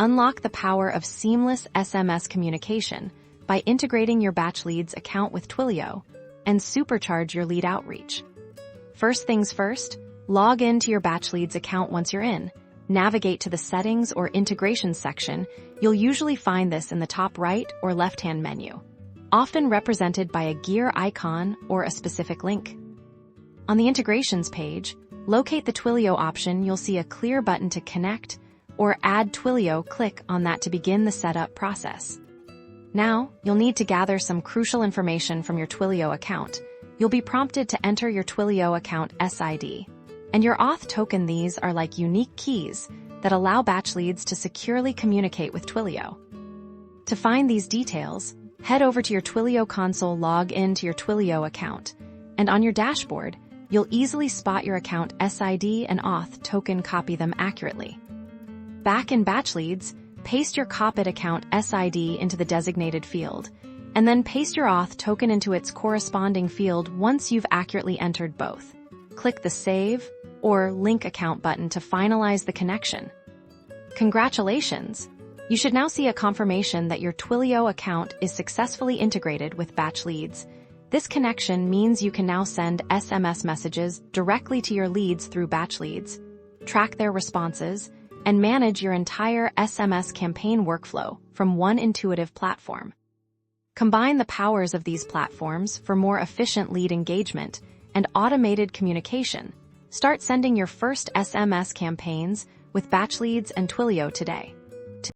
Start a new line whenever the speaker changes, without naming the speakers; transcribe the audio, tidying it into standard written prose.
Unlock the power of seamless SMS communication by integrating your Batchleads account with Twilio and supercharge your lead outreach. First things first, log into your Batchleads account once you're in. Navigate to the Settings or Integration section. You'll usually find this in the top right or left-hand menu, often represented by a gear icon or a specific link. On the Integrations page, locate the Twilio option. You'll see a clear button to connect or add Twilio. Click on that to begin the setup process. Now, you'll need to gather some crucial information from your Twilio account. You'll be prompted to enter your Twilio account SID and your Auth token. These are like unique keys that allow Batchleads to securely communicate with Twilio. To find these details, head over to your Twilio console, log into your Twilio account, and on your dashboard, you'll easily spot your account SID and Auth token. Copy them accurately. Back in Batchleads, paste your copied account SID into the designated field, and then paste your Auth token into its corresponding field. Once you've accurately entered both, click the Save or Link Account button to finalize the connection. Congratulations! You should now see a confirmation that your Twilio account is successfully integrated with Batchleads. This connection means you can now send SMS messages directly to your leads through Batchleads, track their responses, and manage your entire SMS campaign workflow from one intuitive platform. Combine the powers of these platforms for more efficient lead engagement and automated communication. Start sending your first SMS campaigns with Batchleads and Twilio today.